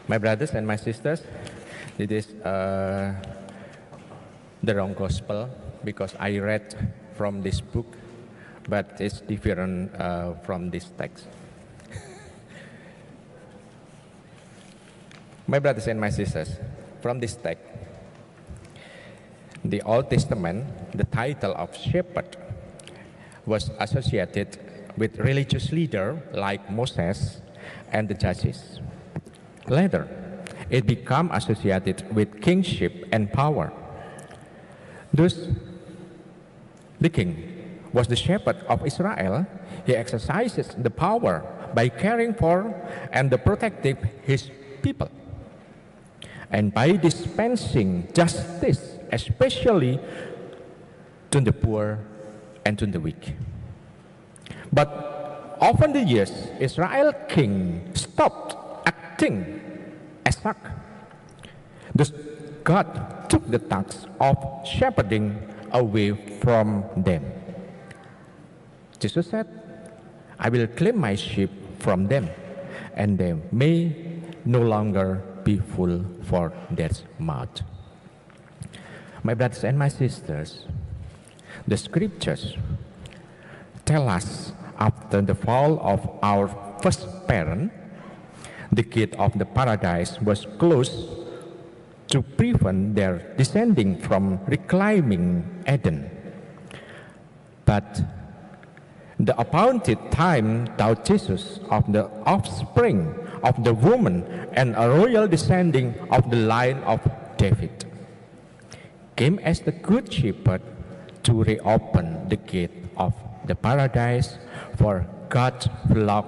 My brothers and my sisters, it is the wrong gospel because I read from this book, but it's different from this text. My brothers and my sisters, from this text, the Old Testament, the title of shepherd was associated with religious leaders like Moses and the judges. Later, it became associated with kingship and power. Thus, the king was the shepherd of Israel. He exercises the power by caring for and protecting his people, and by dispensing justice, especially to the poor and to the weak. But over the years, Israel king stopped acting as such. Thus, God took the task of shepherding away from them. Jesus said, I will claim my sheep from them, and they may no longer be full for their mouth. My brothers and my sisters, the scriptures tell us after the fall of our first parent, the gate of the paradise was closed to prevent their descending from reclaiming Eden. But the appointed time taught Jesus of the offspring of the woman and a royal descending of the line of David came as the good shepherd to reopen the gate of the paradise for God's flock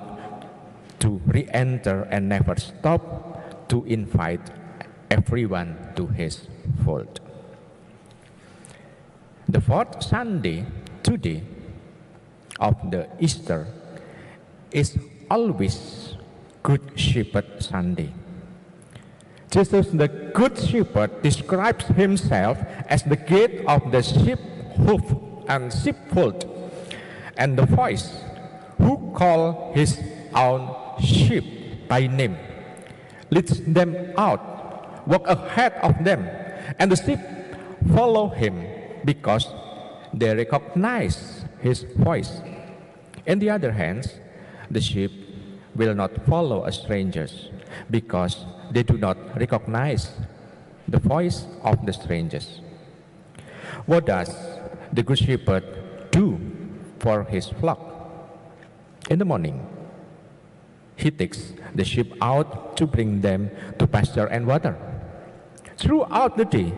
to re-enter and never stop to invite everyone to his fold. The fourth Sunday, today, of the Easter is always Good Shepherd Sunday. Jesus, the Good Shepherd, describes himself as the gate of the sheepfold, and the voice who call his own sheep by name, leads them out, walk ahead of them, and the sheep follow him because they recognize his voice. On the other hand, the sheep will not follow a stranger because they do not recognize the voice of the strangers. What does the Good Shepherd do for his flock? In the morning, he takes the sheep out to bring them to pasture and water. Throughout the day,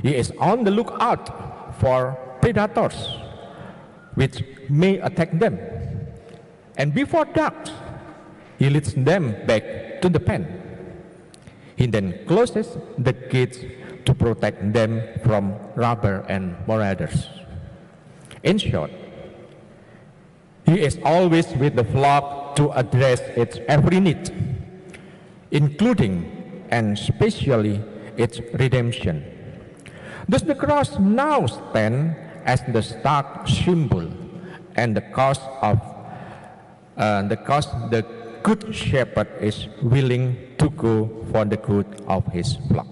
he is on the lookout for predators which may attack them. And before dark, he leads them back to the pen. He then closes the gates to protect them from robbers and marauders. In short, he is always with the flock to address its every need, including and especially its redemption. Thus the cross now stands as the stark symbol and the cause the Good Shepherd is willing to go for the good of his flock.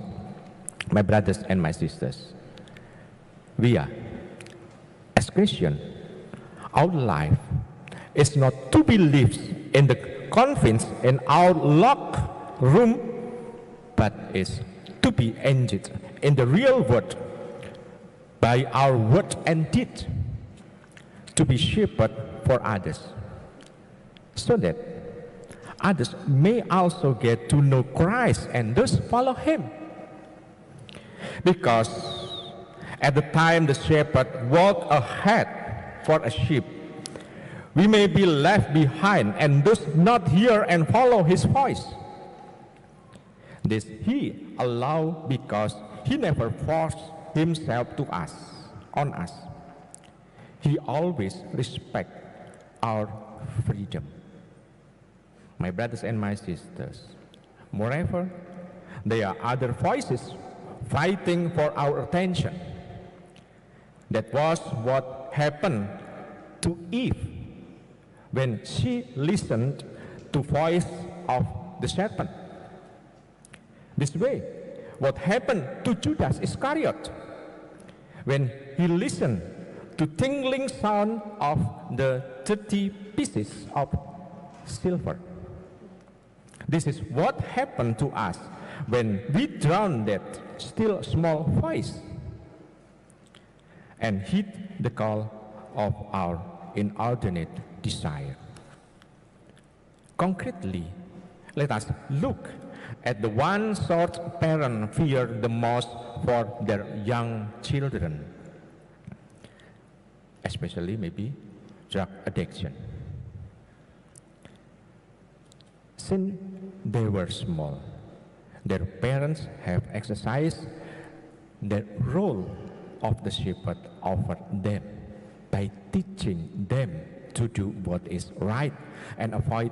My brothers and my sisters, we are, as Christians, our life is not to be lived in the confines in our locked room, but is to be engaged in the real world by our word and deed, to be shepherd for others, so that others may also get to know Christ and thus follow him. Because at the time the shepherd walked ahead for a sheep, we may be left behind and thus not hear and follow his voice. This he allowed because he never forced himself on us. He always respects our freedom. My brothers and my sisters, moreover, there are other voices fighting for our attention. That was what happened to Eve when she listened to the voice of the serpent. This way, what happened to Judas Iscariot when he listened to tinkling sound of the 30 pieces of silver? This is what happened to us when we drown that still small voice and heed the call of our inordinate desire. Concretely, let us look at the one sort parents fear the most for their young children, especially maybe drug addiction. Since they were small, their parents have exercised the role of the shepherd over them by teaching them to do what is right and avoid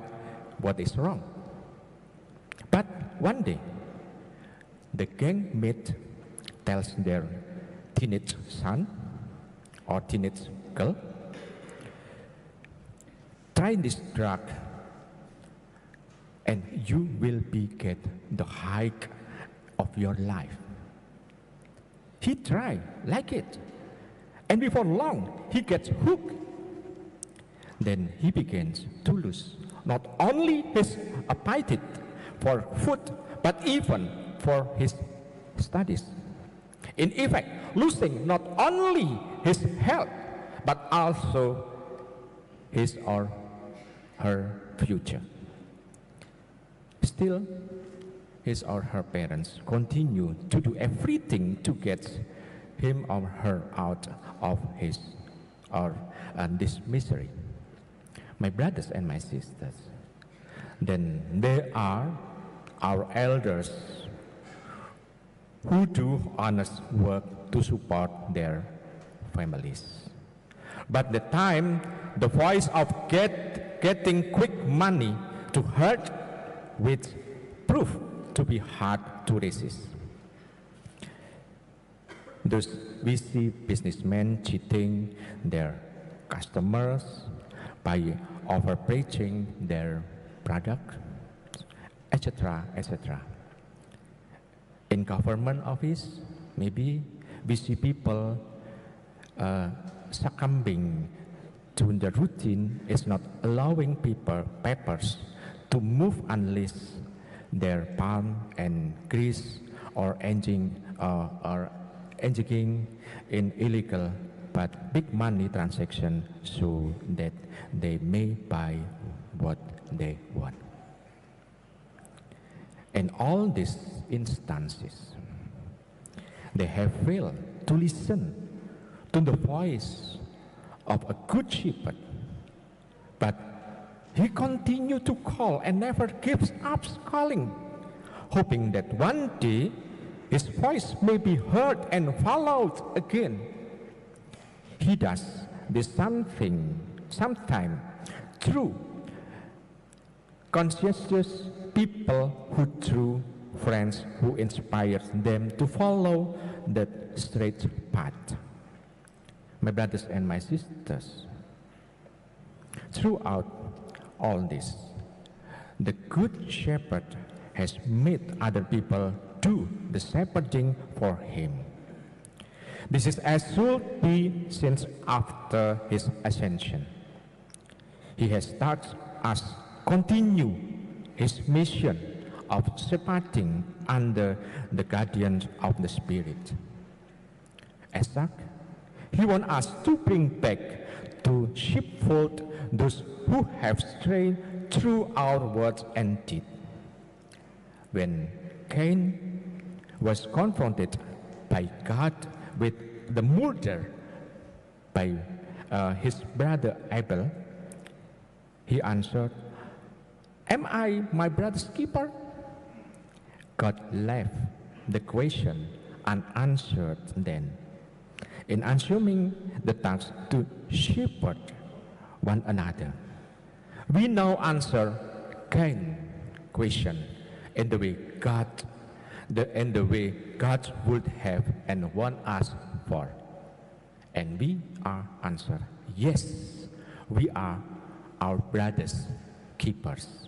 what is wrong. But one day, the gang mate tells their teenage son or teenage girl, try this drug and you will get the hike of your life. He tried, like it, and before long, he gets hooked. Then he begins to lose not only his appetite for food, but even for his studies. In effect, losing not only his health, but also his or her future. Still, his or her parents continue to do everything to get him or her out of his or this misery. My brothers and my sisters, then there are our elders who do honest work to support their families. But the time the voice of getting quick money to hurt with proof to be hard to resist. Thus, we see businessmen cheating their customers by overpreaching their product, etc., etc. In government office, maybe we see people succumbing to the routine is not allowing papers to move unless their palm and grease or engaging in illegal but big money transaction so that they may buy what they want. In all these instances, they have failed to listen to the voice of a good shepherd, but he continued to call and never gives up calling, hoping that one day his voice may be heard and followed again. He does this sometime through conscientious people who through friends who inspire them to follow that straight path. My brothers and my sisters, throughout all this, the good shepherd has made other people do the shepherding for him. This is as should be since after his ascension. He has taught us continue his mission of shepherding under the guardian of the Spirit. As such, he wants us to bring back to sheepfold those who have strayed through our words and deeds. When Cain was confronted by God with the murder by his brother Abel, he answered, "Am I my brother's keeper?" God left the question unanswered then, in assuming the task to shepherd one another. We now answer Cain's question in the way God would have and want us for. And we are answered, yes, we are our brother's keepers.